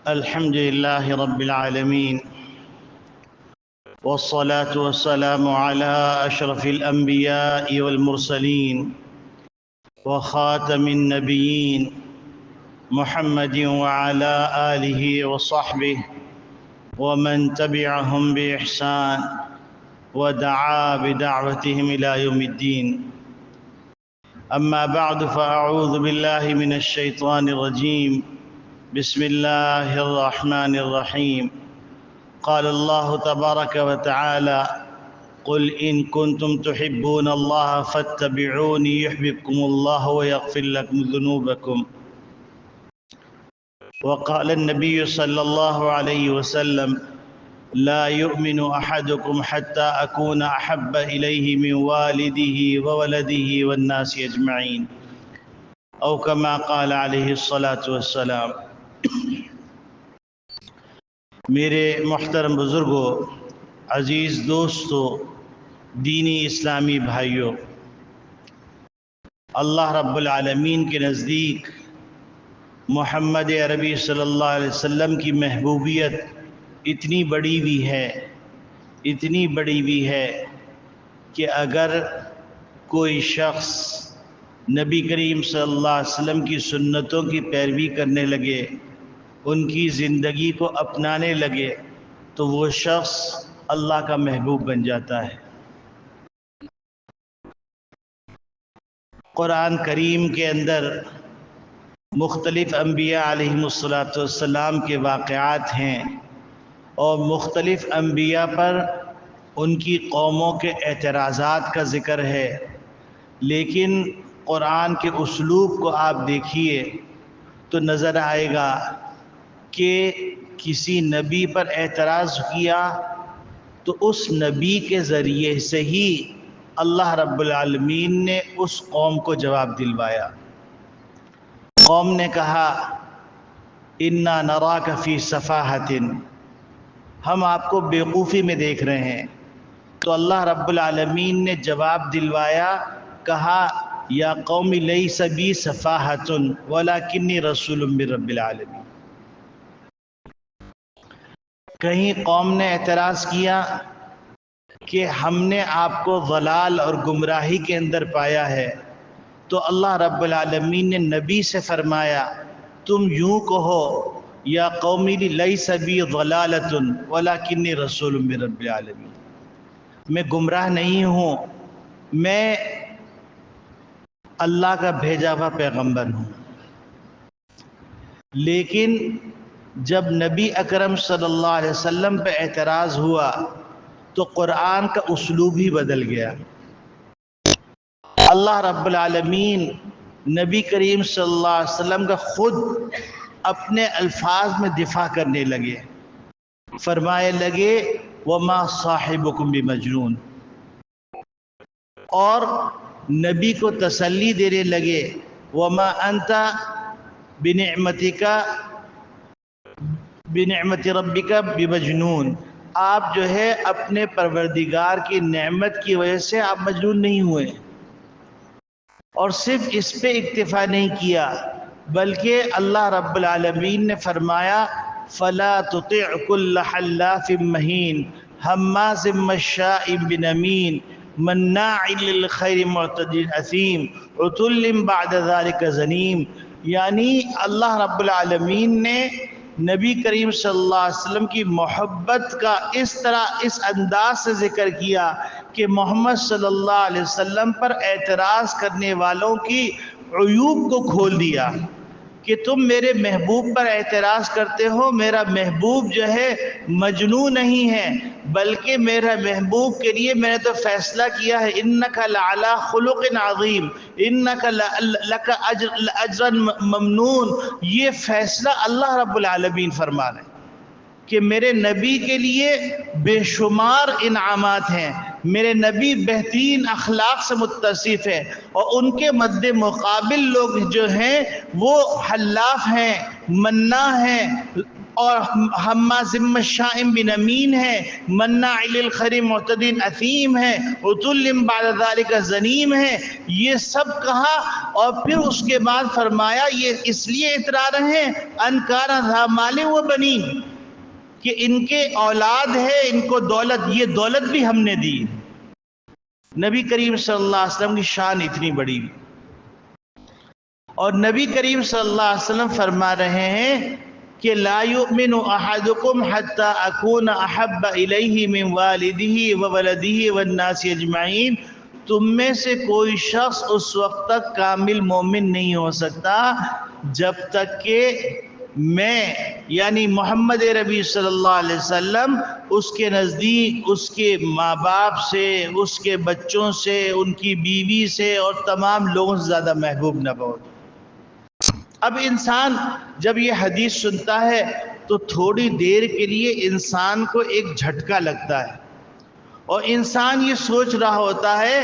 الحمد لله رب العالمين، والصلاة والسلام على أشرف الأنبياء والمرسلين وخاتم النبيين محمد وعلى آله وصحبه ومن تبعهم بإحسان ودعا بدعوتهم إلى يوم الدين. أما بعد، فأعوذ بالله من الشيطان الرجيم. بسم الله الرحمن الرحيم. قال الله تبارك وتعالى: قل إن كنتم تحبون الله فاتبعوني يحببكم الله ويغفر لكم ذنوبكم. وقال النبي صلى الله عليه وسلم: لا يؤمن أحدكم حتى أكون أحب إليه من والده وولده والناس أجمعين، أو كما قال عليه الصلاة والسلام. میرے محترم بزرگوں، عزیز دوستوں، دینی اسلامی بھائیوں، اللہ رب العالمین کے نزدیک محمد عربی صلی اللہ علیہ وسلم کی محبوبیت اتنی بڑی ہوئی ہے کہ اگر کوئی شخص نبی کریم صلی اللہ علیہ وسلم کی سنتوں کی پیروی کرنے لگے، ان کی زندگی کو اپنانے لگے، تو وہ شخص اللہ کا محبوب بن جاتا ہے۔ قرآن کریم کے اندر مختلف انبیاء علیہم السلام کے واقعات ہیں، اور مختلف انبیاء پر ان کی قوموں کے اعتراضات کا ذکر ہے، لیکن قرآن کے اسلوب کو آپ دیکھیے تو نظر آئے گا کہ کسی نبی پر اعتراض کیا تو اس نبی کے ذریعے سے ہی اللہ رب العالمین نے اس قوم کو جواب دلوایا۔ قوم نے کہا: اِنَّا نَرَاكَ فِي صَفَاحَةٍ، ہم آپ کو بیوقوفی میں دیکھ رہے ہیں۔ تو اللہ رب العالمین نے جواب دلوایا، کہا: یا قوم لیس بی صفاحة ولکنی رسول من رب العالمین۔ کہیں قوم نے اعتراض کیا کہ ہم نے آپ کو ضلال اور گمراہی کے اندر پایا ہے، تو اللہ رب العالمین نے نبی سے فرمایا، تم یوں کہو: یا قومی لیس بی ضلالۃ ولکنی رسول من رب العالمین، میں گمراہ نہیں ہوں، میں اللہ کا بھیجا ہوا پیغمبر ہوں۔ لیکن جب نبی اکرم صلی اللہ علیہ وسلم پہ اعتراض ہوا تو قرآن کا اسلوب ہی بدل گیا۔ اللہ رب العالمین نبی کریم صلی اللہ علیہ وسلم کا خود اپنے الفاظ میں دفاع کرنے لگے، فرمائے لگے: وَمَا صَاحِبُكُمْ بِمَجْنُونَ، اور نبی کو تسلی دینے لگے: وَمَا أَنْتَ بِنِعْمَةِ رَبِّكَ بِمَجْنُونَ، آپ جو ہے اپنے پروردگار کی نعمت کی وجہ سے آپ مجنون نہیں ہوئے۔ اور صرف اس پہ اکتفا نہیں کیا، بلکہ اللہ رب العالمین نے فرمایا: فَلَا تُطِعْ كُلَّ حَلَّافٍ مَّهِينٍ هَمَّازٍ مَّشَّاءٍ بِنَمِيمٍ مَّنَّاعٍ لِّلْخَيْرِ مُعْتَدٍ أَثِيمٍ عُتُلٍّ بَعْدَ ذَلِكَ زَنِيمٍ۔ یعنی اللہ رب العالمین نے نبی کریم صلی اللہ علیہ وسلم کی محبت کا اس انداز سے ذکر کیا کہ محمد صلی اللہ علیہ وسلم پر اعتراض کرنے والوں کی عیوب کو کھول دیا کہ تم میرے محبوب پر اعتراض کرتے ہو، میرا محبوب جو ہے مجنون نہیں ہے، بلکہ میرا محبوب کے لیے میں نے تو فیصلہ کیا ہے: اِنَّكَ لَعَلَىٰ خُلُقٍ عَظِيمٍ اِنَّكَ لَكَ أَجْرٌ مَمْنُونٌ۔ یہ فیصلہ اللہ رب العالمین فرما رہے ہیں کہ میرے نبی کے لیے بے شمار انعامات ہیں، میرے نبی بہترین اخلاق سے متصف ہے، اور ان کے مد مقابل لوگ جو ہیں وہ حلاف ہیں، مناع ہیں، اور حماز مشاء بنمیم ہے، مناع للخیر معتد اثیم ہے، عتل بعد ذلک زنیم ہے، یہ سب کہا اور پھر اس کے بعد فرمایا یہ اس لیے اترا رہے ہیں ان کان ذا مال و بنین، کہ ان کے اولاد ہے، ان کو دولت، یہ دولت بھی ہم نے دی۔ نبی کریم صلی اللہ علیہ وسلم کی شان اتنی بڑی، اور نبی کریم صلی اللہ علیہ وسلم فرما رہے ہیں کہ لا یؤمن احدکم حتی اکون احب الیہ من والدہ وولدہ والناس اجمعین، تم میں سے کوئی شخص اس وقت تک کامل مومن نہیں ہو سکتا جب تک کہ میں یعنی محمد ربی صلی اللہ علیہ وسلم اس کے نزدیک اس کے ماں باپ سے، اس کے بچوں سے، ان کی بیوی سے اور تمام لوگوں سے زیادہ محبوب نہ ہو۔ اب انسان جب یہ حدیث سنتا ہے تو تھوڑی دیر کے لیے انسان کو ایک جھٹکا لگتا ہے، اور انسان یہ سوچ رہا ہوتا ہے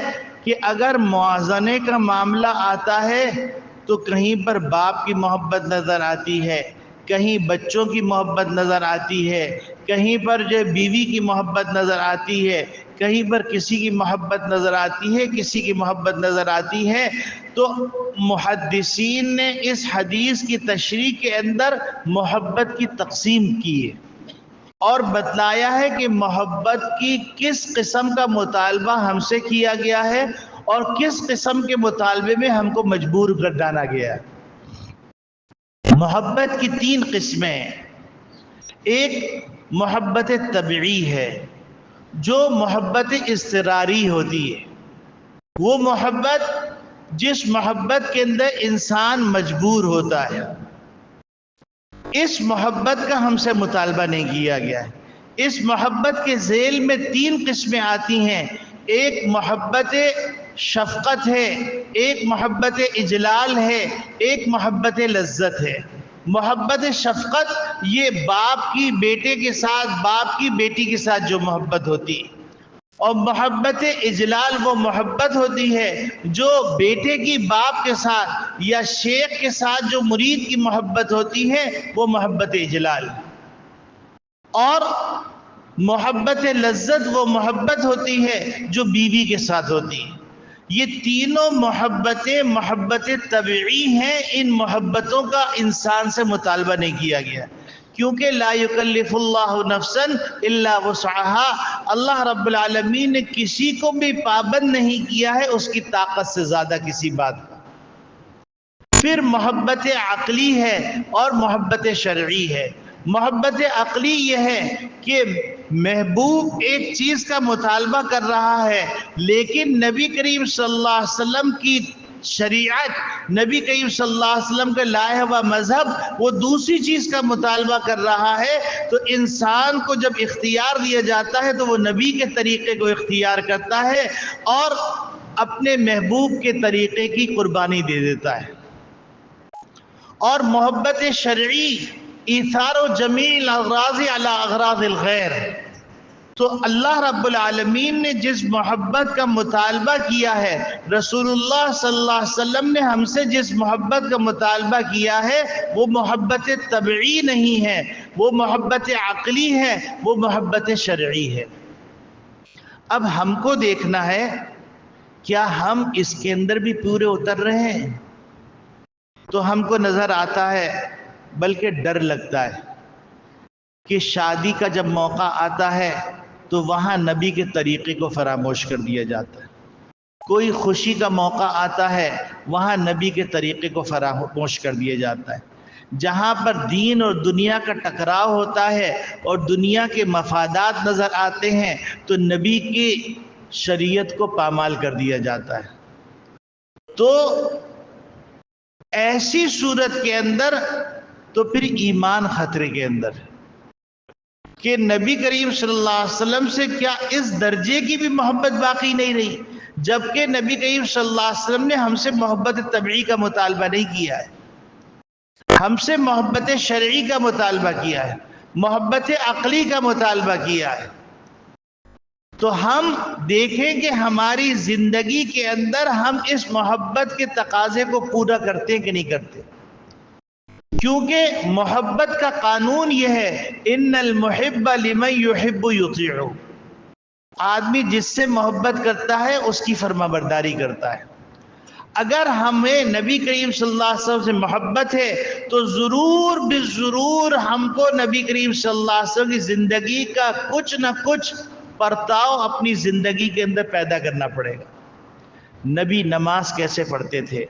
کہ اگر موازنے کا معاملہ آتا ہے تو کہیں پر باپ کی محبت نظر آتی ہے، کہیں بچوں کی محبت نظر آتی ہے، کہیں پر جو بیوی کی محبت نظر آتی ہے، کہیں پر کسی کی محبت نظر آتی ہے، کسی کی محبت نظر آتی ہے۔ تو محدثین نے اس حدیث کی تشریح کے اندر محبت کی تقسیم کی ہے اور بتلایا ہے کہ محبت کی کس قسم کا مطالبہ ہم سے کیا گیا ہے اور کس قسم کے مطالبے میں ہم کو مجبور کر ڈالا گیا ہے۔ محبت کی تین قسمیں ہیں۔ ایک محبت طبعی ہے جو محبت اضطراری ہوتی ہے، وہ محبت جس محبت کے اندر انسان مجبور ہوتا ہے، اس محبت کا ہم سے مطالبہ نہیں کیا گیا ہے۔ اس محبت کے ذیل میں تین قسمیں آتی ہیں، ایک محبت شفقت ہے، ایک محبت اجلال ہے، ایک محبت لذت ہے۔ محبت شفقت یہ باپ کی بیٹے کے ساتھ، باپ کی بیٹی کے ساتھ جو محبت ہوتی ہے، اور محبت اجلال وہ محبت ہوتی ہے جو بیٹے کی باپ کے ساتھ یا شیخ کے ساتھ جو مرید کی محبت ہوتی ہے وہ محبت اجلال، اور محبت لذت وہ محبت ہوتی ہے جو بیوی کے ساتھ ہوتی ہے۔ یہ تینوں محبتیں محبت طبعی ہیں، ان محبتوں کا انسان سے مطالبہ نہیں کیا گیا کیونکہ لا یکلف اللہ نفسا الا وسعها، اللہ رب العالمین نے کسی کو بھی پابند نہیں کیا ہے اس کی طاقت سے زیادہ کسی بات کا۔ پھر محبت عقلی ہے اور محبت شرعی ہے۔ محبت عقلی یہ ہے کہ محبوب ایک چیز کا مطالبہ کر رہا ہے لیکن نبی کریم صلی اللہ علیہ وسلم کی شریعت، نبی کریم صلی اللہ علیہ وسلم کا لائحہ و مذہب وہ دوسری چیز کا مطالبہ کر رہا ہے، تو انسان کو جب اختیار دیا جاتا ہے تو وہ نبی کے طریقے کو اختیار کرتا ہے اور اپنے محبوب کے طریقے کی قربانی دے دیتا ہے۔ اور محبت شرعی ایثار و جمیع الاغراض علی اغراض الغیر، تو اللہ رب العالمین نے جس محبت کا مطالبہ کیا ہے، رسول اللہ صلی اللہ علیہ وسلم نے ہم سے جس محبت کا مطالبہ کیا ہے وہ محبت طبعی نہیں ہے، وہ محبت عقلی ہے، وہ محبت شرعی ہے۔ اب ہم کو دیکھنا ہے کیا ہم اس کے اندر بھی پورے اتر رہے ہیں؟ تو ہم کو نظر آتا ہے بلکہ ڈر لگتا ہے کہ شادی کا جب موقع آتا ہے تو وہاں نبی کے طریقے کو فراموش کر دیا جاتا ہے، کوئی خوشی کا موقع آتا ہے وہاں نبی کے طریقے کو فراموش کر دیا جاتا ہے، جہاں پر دین اور دنیا کا ٹکراؤ ہوتا ہے اور دنیا کے مفادات نظر آتے ہیں تو نبی کی شریعت کو پامال کر دیا جاتا ہے۔ تو ایسی صورت کے اندر تو پھر ایمان خطرے کے اندر کہ نبی کریم صلی اللہ علیہ وسلم سے کیا اس درجے کی بھی محبت باقی نہیں رہی، جبکہ نبی کریم صلی اللہ علیہ وسلم نے ہم سے محبت طبعی کا مطالبہ نہیں کیا ہے، ہم سے محبت شرعی کا مطالبہ کیا ہے، محبت عقلی کا مطالبہ کیا ہے۔ تو ہم دیکھیں کہ ہماری زندگی کے اندر ہم اس محبت کے تقاضے کو پورا کرتے ہیں کہ نہیں کرتے۔ کیونکہ محبت کا قانون یہ ہے ان المحب لمن یحب یطیع، آدمی جس سے محبت کرتا ہے اس کی فرما برداری کرتا ہے۔ اگر ہمیں نبی کریم صلی اللہ علیہ وسلم سے محبت ہے تو ضرور بالضرور ہم کو نبی کریم صلی اللہ علیہ وسلم کی زندگی کا کچھ نہ کچھ پرتاؤ اپنی زندگی کے اندر پیدا کرنا پڑے گا۔ نبی نماز کیسے پڑھتے تھے،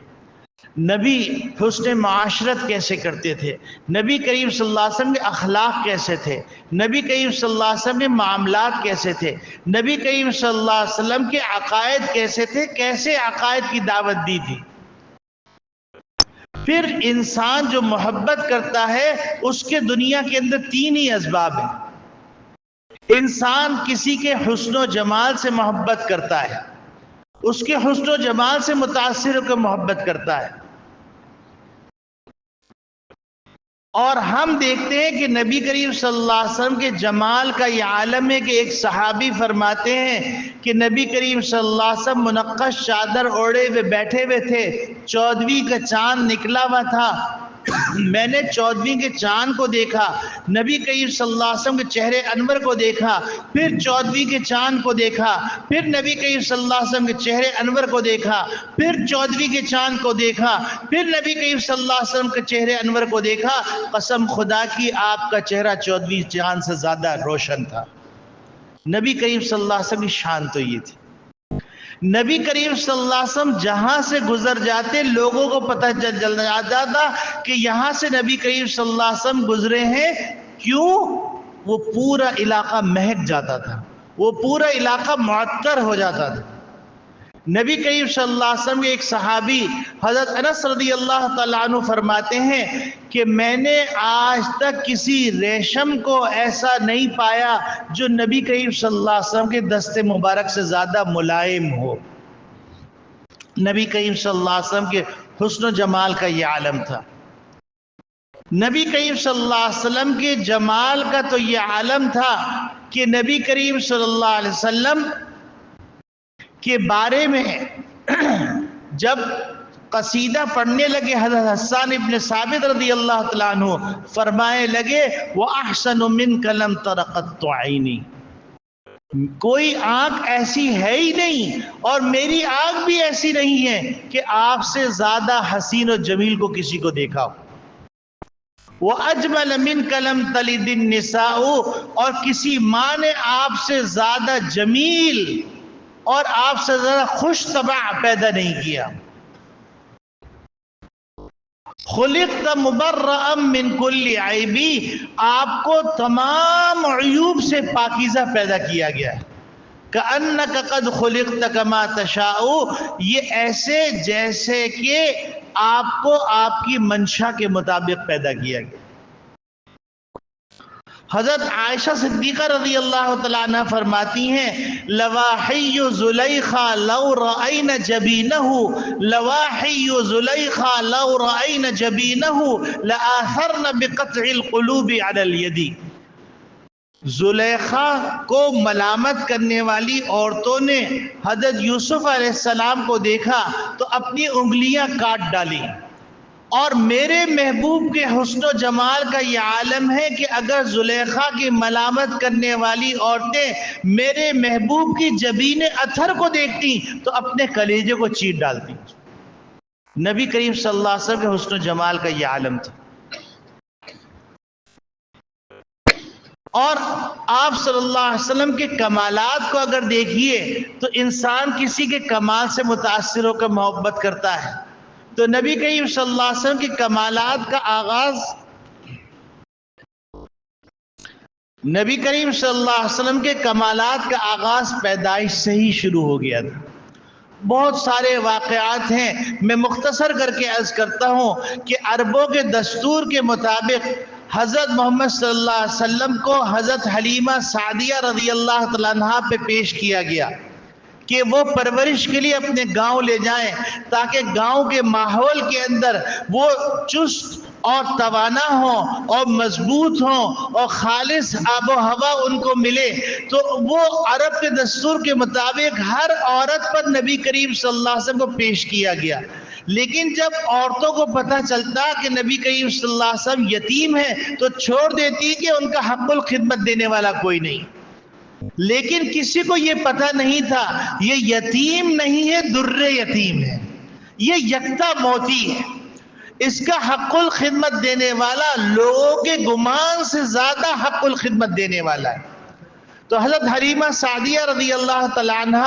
نبی حسن معاشرت کیسے کرتے تھے، نبی کریم صلی اللہ علیہ وسلم کے اخلاق کیسے تھے، نبی کریم صلی اللہ علیہ وسلم کے معاملات کیسے تھے، نبی کریم صلی اللہ علیہ وسلم کے عقائد کیسے تھے، کیسے عقائد کی دعوت دی تھی۔ پھر انسان جو محبت کرتا ہے اس کے دنیا کے اندر تین ہی اسباب ہیں۔ انسان کسی کے حسن و جمال سے محبت کرتا ہے، اس کے حسن و جمال سے متاثر ہو کر محبت کرتا ہے۔ اور ہم دیکھتے ہیں کہ نبی کریم صلی اللہ علیہ وسلم کے جمال کا یہ عالم ہے کہ ایک صحابی فرماتے ہیں کہ نبی کریم صلی اللہ علیہ وسلم منقش چادر اوڑھے ہوئے بیٹھے ہوئے تھے، 14ویں کا چاند نکلا ہوا تھا، میں نے 14ویں کے چاند کو دیکھا، نبی کریم صلی اللہ علیہ وسلم کے چہرے انور کو دیکھا، پھر 14ویں کے چاند کو دیکھا، پھر نبی کریم صلی اللہ علیہ وسلم کے چہرے انور کو دیکھا، پھر 14ویں کے چاند کو دیکھا، پھر نبی کریم صلی اللہ علیہ وسلم کے چہرے انور کو دیکھا۔ قسم خدا کی آپ کا چہرہ 14ویں چاند سے زیادہ روشن تھا۔ نبی کریم صلی اللہ علیہ وسلم کی شان تو یہ تھی۔ نبی کریم صلی اللہ علیہ وسلم جہاں سے گزر جاتے لوگوں کو پتہ چل جاتا تھا کہ یہاں سے نبی کریم صلی اللہ علیہ وسلم گزرے ہیں۔ کیوں؟ وہ پورا علاقہ مہک جاتا تھا، وہ پورا علاقہ معطر ہو جاتا تھا۔ نبی کریم صلی اللہ علیہ وسلم کے ایک صحابی حضرت انس رضی اللہ تعالیٰ عنہ فرماتے ہیں کہ میں نے آج تک کسی ریشم کو ایسا نہیں پایا جو نبی کریم صلی اللہ علیہ وسلم کے دست مبارک سے زیادہ ملائم ہو۔ نبی کریم صلی اللہ علیہ وسلم کے حسن و جمال کا یہ عالم تھا۔ نبی کریم صلی اللہ علیہ وسلم کے جمال کا تو یہ عالم تھا کہ نبی کریم صلی اللہ علیہ وسلم کے بارے میں جب قصیدہ پڑھنے لگے حضرت حسان ابن ثابت رضی اللہ تعالیٰ عنہ فرمائے لگے وَأَحْسَنُ مِنْكَ لَمْ تَرَ قَطُّ عَيْنِي، کوئی آنکھ ایسی ہے ہی نہیں اور میری آنکھ بھی ایسی نہیں ہے کہ آپ سے زیادہ حسین و جمیل کو کسی کو دیکھا ہو۔ وَأَجْمَلَ مِنْكَ لَمْ تَلِدِ النِّسَاءُ، اور کسی ماں نے آپ سے زیادہ جمیل اور آپ سے زیادہ خوش طبع پیدا نہیں کیا۔ خلقت مبرأ من کل عیبی، آپ کو تمام عیوب سے پاکیزہ پیدا کیا گیا ہے۔ کأنک قد خلقت کما تشاء، یہ ایسے جیسے کہ آپ کو آپ کی منشا کے مطابق پیدا کیا گیا۔ حضرت عائشہ صدیقہ رضی اللہ تعالیٰ عنہ فرماتی ہیں لواحی زلیخا لو رأین جبینہ، لواحی زلیخا لو رأین جبینہ لآثرن بقطع القلوب علی الید۔ زلیخا کو ملامت کرنے والی عورتوں نے حضرت یوسف علیہ السلام کو دیکھا تو اپنی انگلیاں کاٹ ڈالی، اور میرے محبوب کے حسن و جمال کا یہ عالم ہے کہ اگر زلیخا کی ملامت کرنے والی عورتیں میرے محبوب کی جبین اطہر کو دیکھتی تو اپنے کلیجے کو چیر ڈالتی۔ نبی کریم صلی اللہ علیہ وسلم کے حسن و جمال کا یہ عالم تھا۔ اور آپ صلی اللہ علیہ وسلم کے کمالات کو اگر دیکھیے تو انسان کسی کے کمال سے متاثر ہو کر محبت کرتا ہے، تو نبی کریم صلی اللہ علیہ وسلم کے کمالات کا آغاز نبی کریم صلی اللہ علیہ وسلم کے کمالات کا آغاز پیدائش سے ہی شروع ہو گیا تھا۔ بہت سارے واقعات ہیں، میں مختصر کر کے عرض کرتا ہوں کہ عربوں کے دستور کے مطابق حضرت محمد صلی اللہ علیہ وسلم کو حضرت حلیمہ سعدیہ رضی اللہ تعالیٰ عنہا پہ پیش کیا گیا کہ وہ پرورش کے لیے اپنے گاؤں لے جائیں تاکہ گاؤں کے ماحول کے اندر وہ چست اور توانا ہوں اور مضبوط ہوں اور خالص آب و ہوا ان کو ملے۔ تو وہ عرب کے دستور کے مطابق ہر عورت پر نبی کریم صلی اللہ علیہ وسلم کو پیش کیا گیا، لیکن جب عورتوں کو پتہ چلتا کہ نبی کریم صلی اللہ علیہ وسلم یتیم ہیں تو چھوڑ دیتی کہ ان کا حق الخدمت دینے والا کوئی نہیں۔ لیکن کسی کو یہ پتہ نہیں تھا یہ یتیم نہیں ہے، در یتیم ہے، یہ یکتا موتی ہے، اس کا حق الخدمت دینے والا لوگوں کے گمان سے زیادہ حق الخدمت دینے والا ہے۔ تو حضرت حلیمہ سعدیہ رضی اللہ تعالیٰ عنہ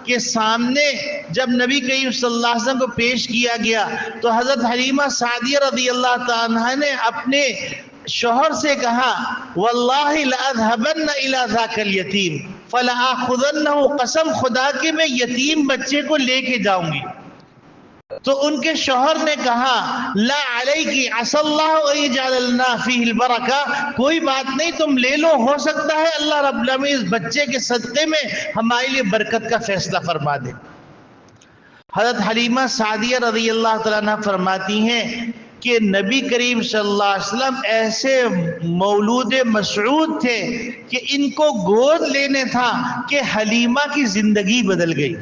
کے سامنے جب نبی کریم صلی اللہ علیہ وسلم کو پیش کیا گیا تو حضرت حلیمہ سعدیہ رضی اللہ تعالیٰ عنہ نے اپنے شوہر سے کہا واللہ لأذهبن الى ذاک الیتیم فلآخذنہ، قسم خدا کہ میں یتیم بچے کو لے کے جاؤں گی۔ تو ان کے شوہر نے کہا لا علیکی عسى اللہ ان یجعل لنا فیہ البرکہ، کوئی بات نہیں تم لے لو، ہو سکتا ہے اللہ رب العالمین اس بچے کے صدقے میں ہمارے لیے برکت کا فیصلہ فرما دے۔ حضرت حلیمہ سعدیہ رضی اللہ تعالیٰ عنہ فرماتی ہیں کہ نبی کریم صلی اللہ علیہ وسلم ایسے مولود مسعود تھے کہ ان کو گود لینے تھا کہ حلیمہ کی زندگی بدل گئی۔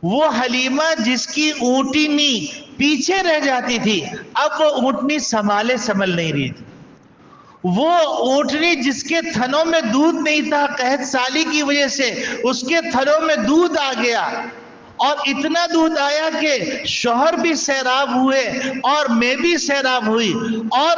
وہ حلیمہ جس کی اونٹنی پیچھے رہ جاتی تھی اب وہ اونٹنی سنبھل نہیں رہی تھی۔ وہ اونٹنی جس کے تھنوں میں دودھ نہیں تھا قحط سالی کی وجہ سے اس کے تھنوں میں دودھ آ گیا، اور اتنا دودھ آیا کہ شوہر بھی سیراب ہوئے اور میں بھی سیراب ہوئی، اور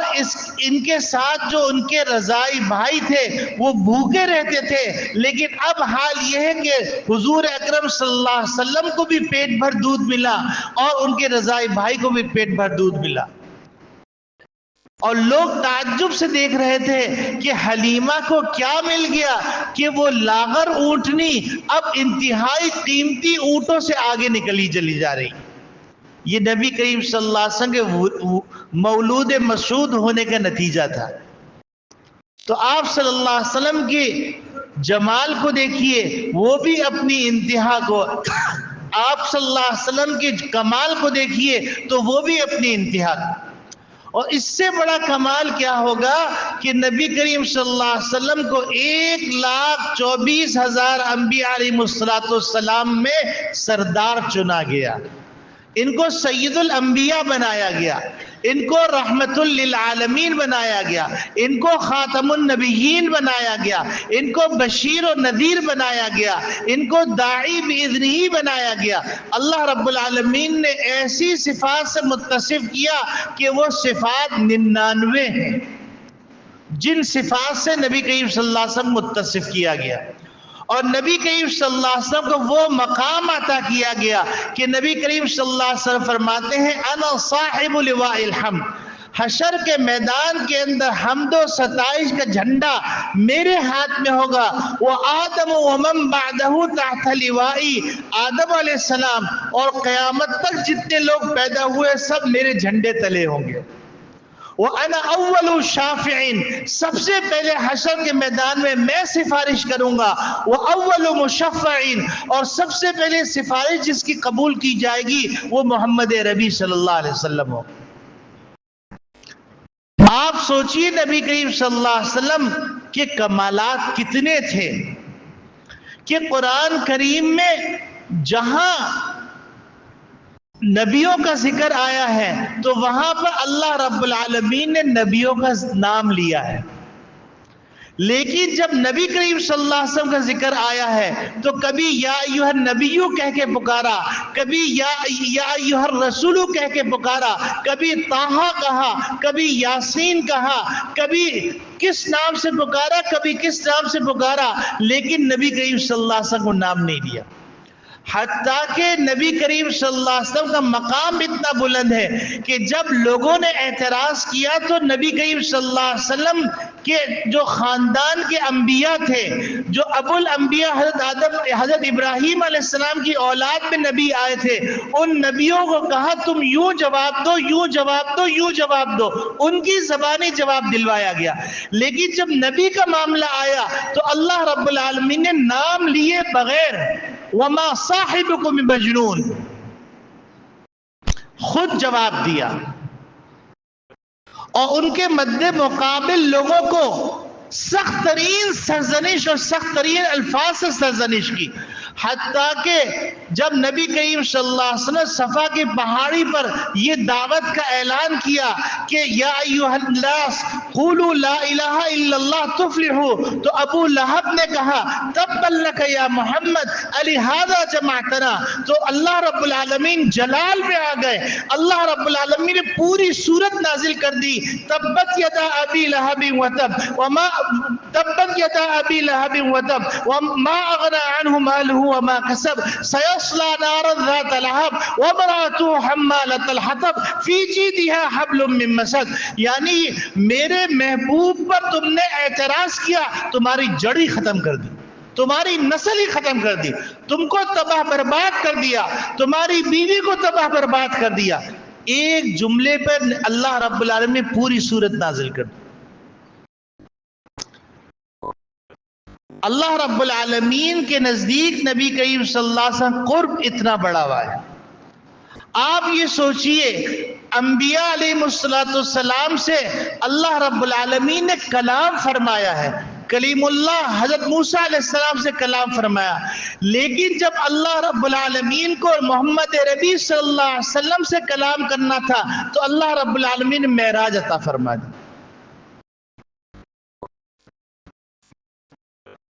ان کے ساتھ جو ان کے رضائی بھائی تھے وہ بھوکے رہتے تھے۔ لیکن اب حال یہ ہے کہ حضور اکرم صلی اللہ علیہ وسلم کو بھی پیٹ بھر دودھ ملا اور ان کے رضائی بھائی کو بھی پیٹ بھر دودھ ملا، اور لوگ تعجب سے دیکھ رہے تھے کہ حلیمہ کو کیا مل گیا کہ وہ لاغر اونٹنی اب انتہائی قیمتی اونٹوں سے آگے نکلی چلی جا رہی۔ یہ نبی کریم صلی اللہ علیہ وسلم کے مولود مسعود ہونے کا نتیجہ تھا۔ تو آپ صلی اللہ علیہ وسلم کے جمال کو دیکھیے، وہ بھی اپنی انتہا کو، آپ صلی اللہ علیہ وسلم کے کمال کو دیکھیے تو وہ بھی اپنی انتہا کو، اور اس سے بڑا کمال کیا ہوگا کہ نبی کریم صلی اللہ علیہ وسلم کو 1,24,000 انبیاء علیہ السلام میں سردار چنا گیا، ان کو سید الانبیاء بنایا گیا، ان کو رحمت للعالمین بنایا گیا، ان کو خاتم النبیین بنایا گیا، ان کو بشیر و نذیر بنایا گیا، ان کو داعی باذنہ بنایا گیا۔ اللہ رب العالمین نے ایسی صفات سے متصف کیا کہ وہ صفات 99 ہیں جن صفات سے نبی کریم صلی اللہ علیہ وسلم متصف کیا گیا، اور نبی کریم صلی اللہ علیہ وسلم کو وہ مقام عطا کیا گیا کہ نبی کریم صلی اللہ علیہ وسلم فرماتے ہیں انا صاحب لواء الحمد، حشر کے میدان کے اندر حمد و ستائش کا جھنڈا میرے ہاتھ میں ہوگا، وہ آدم ومن بعدہ تحت لوائی، آدم علیہ السلام اور قیامت تک جتنے لوگ پیدا ہوئے سب میرے جھنڈے تلے ہوں گے، وَأَنَا أَوَّلُ شَافِعٍ، سب سے پہلے حشر کے میدان میں سفارش کروں گا، وَأَوَّلُ مُشَفَّعٍ، اور سب سے پہلے سفارش جس کی قبول کی جائے گی وہ محمد ربی صلی اللہ علیہ وسلم ہو۔ آپ سوچئے نبی کریم صلی اللہ علیہ وسلم کے کمالات کتنے تھے کہ قرآن کریم میں جہاں نبیوں کا ذکر آیا ہے تو وہاں پر اللہ رب العالمین نے نبیوں کا نام لیا ہے، لیکن جب نبی کریم صلی اللہ علیہ وسلم کا ذکر آیا ہے تو کبھی یا ایھا النبی کہہ کے پکارا، کبھی یا ایھا الرسول کہہ کے پکارا، کبھی طٰہٰ کہا، کبھی یاسین کہا، کبھی کس نام سے پکارا، کبھی کس نام سے پکارا، لیکن نبی کریم صلی اللہ علیہ وسلم کو نام نہیں دیا۔ حتیٰ کہ نبی کریم صلی اللہ علیہ وسلم کا مقام اتنا بلند ہے کہ جب لوگوں نے اعتراض کیا تو نبی کریم صلی اللہ علیہ وسلم کے جو خاندان کے انبیاء تھے، جو ابو الانبیاء حضرت ابراہیم علیہ السلام کی اولاد میں نبی آئے تھے، ان نبیوں کو کہا تم یوں جواب دو، یوں جواب دو، یوں جواب دو، ان کی زبانی جواب دلوایا گیا۔ لیکن جب نبی کا معاملہ آیا تو اللہ رب العالمین نے نام لیے بغیر وَمَا صَاحِبُكُمْ بِمَجْنُونَ خود جواب دیا، اور ان کے مد مقابل لوگوں کو سخت ترین سرزنش اور سخت ترین الفاظ سے سرزنش کی، حتیٰ کہ جب نبی کریم صلی اللہ علیہ وسلم صفا کی پہاڑی پر یہ دعوت کا اعلان کیا کہ یا ایھا الناس قولوا لا الہ الا اللہ تفلحوا، تو ابو لہب نے کہا تبا لک یا محمد الہذا جمعتنا، تو اللہ رب العالمین جلال میں آ گئے، اللہ رب العالمین نے پوری سورت نازل کر دی، تبت یدا ابی لہب وتب وما تبت یدا ابی لہب وتب وما اغنى عنه ماله وما كسب سيصلى نارا ذات لهب وامرأته حمالة الحطب في جيدها حبل من مسد، یعنی میرے محبوب پر تم نے اعتراض کیا، تمہاری جڑ ہی ختم کر دی، تمہاری نسل ہی ختم کر دی، تم کو تباہ برباد کر دیا، تمہاری بیوی کو تباہ برباد کر دیا۔ ایک جملے پر اللہ رب العالمین نے پوری سورت نازل کر دی۔ اللہ رب العالمین کے نزدیک نبی کریم صلی اللہ علیہ وسلم قرب اتنا بڑا ہوا ہے۔ آپ یہ سوچئے انبیاء علیہ السلام سے اللہ رب العالمین نے کلام فرمایا ہے، کلیم اللہ حضرت موسیٰ علیہ السلام سے کلام فرمایا، لیکن جب اللہ رب العالمین کو محمد ربی صلی اللہ علیہ وسلم سے کلام کرنا تھا تو اللہ رب العالمین نے معراج عطا فرما دی،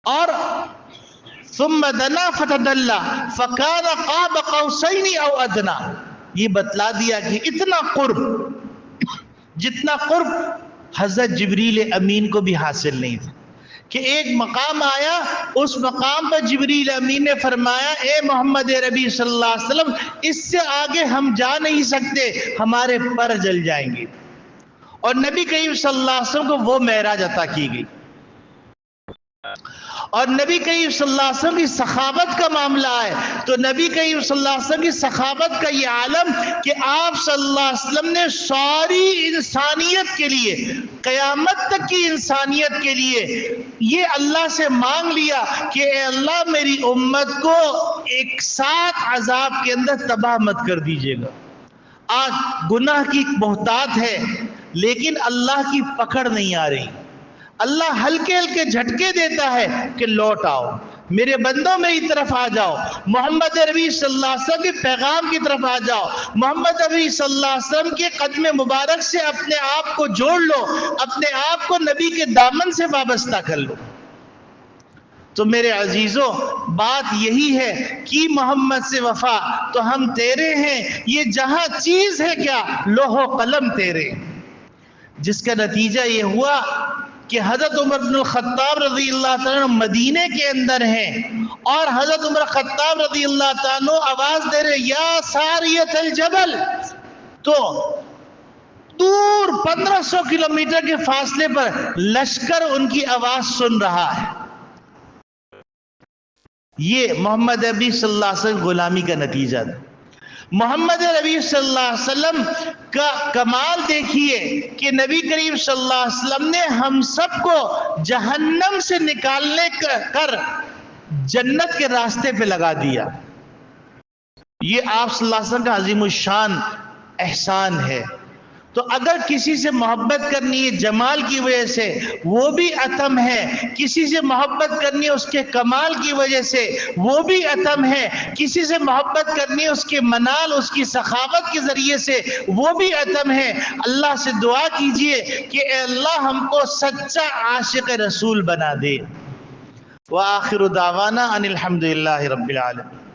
اور ثم دنا فتدلى فكان قاب قوسين او ادنى، یہ بتلا دیا کہ اتنا قرب، جتنا قرب حضرت جبریل امین کو بھی حاصل نہیں تھا، کہ ایک مقام آیا، اس مقام پر جبریل امین نے فرمایا اے محمد ربی صلی اللہ علیہ وسلم اس سے آگے ہم جا نہیں سکتے، ہمارے پر جل جائیں گے، اور نبی کریم صلی اللہ علیہ وسلم کو وہ معراج عطا کی گئی۔ اور نبی کریم صلی اللہ علیہ وسلم کی سخاوت کا معاملہ ہے تو نبی کریم صلی اللہ علیہ وسلم کی سخاوت کا یہ عالم کہ آپ صلی اللہ علیہ وسلم نے ساری انسانیت کے لیے، قیامت تک کی انسانیت کے لیے یہ اللہ سے مانگ لیا کہ اے اللہ میری امت کو ایک ساتھ عذاب کے اندر تباہ مت کر دیجئے گا۔ آج گناہ کی بہتات ہے لیکن اللہ کی پکڑ نہیں آ رہی، اللہ ہلکے ہلکے جھٹکے دیتا ہے کہ لوٹ آؤ، میرے بندوں میری طرف آ جاؤ، محمد نبی صلی اللہ علیہ وسلم کے پیغام کی طرف آ جاؤ، محمد نبی صلی اللہ علیہ وسلم کے قدم مبارک سے اپنے آپ کو جوڑ لو، اپنے آپ کو نبی کے دامن سے وابستہ کر لو۔ تو میرے عزیزوں بات یہی ہے کہ محمد سے وفا تو ہم تیرے ہیں، یہ جہاں چیز ہے کیا لوح و قلم تیرے، جس کا نتیجہ یہ ہوا کہ حضرت عمر بن الخطاب رضی اللہ تعالیٰ عنہ مدینے کے اندر ہیں، اور حضرت عمر خطاب رضی اللہ تعالیٰ عنہ آواز دے رہے یا ساریت الجبل، تو دور 1500 کلومیٹر کے فاصلے پر لشکر ان کی آواز سن رہا ہے۔ یہ محمد نبی صلی اللہ علیہ وسلم غلامی کا نتیجہ تھا۔ محمد نبی صلی اللہ علیہ وسلم کا کمال دیکھیے کہ نبی کریم صلی اللہ علیہ وسلم نے ہم سب کو جہنم سے نکالنے کر جنت کے راستے پہ لگا دیا۔ یہ آپ صلی اللہ علیہ وسلم کا عظیم الشان احسان ہے۔ تو اگر کسی سے محبت کرنی ہے جمال کی وجہ سے وہ بھی عتم ہے، کسی سے محبت کرنی ہے اس کے کمال کی وجہ سے وہ بھی عتم ہے، کسی سے محبت کرنی ہے اس کے منال، اس کی سخاوت کے ذریعے سے وہ بھی عتم ہے۔ اللہ سے دعا کیجئے کہ اے اللہ ہم کو سچا عاشق رسول بنا دے۔ وآخر دعوانا ان الحمدللہ رب العالمین۔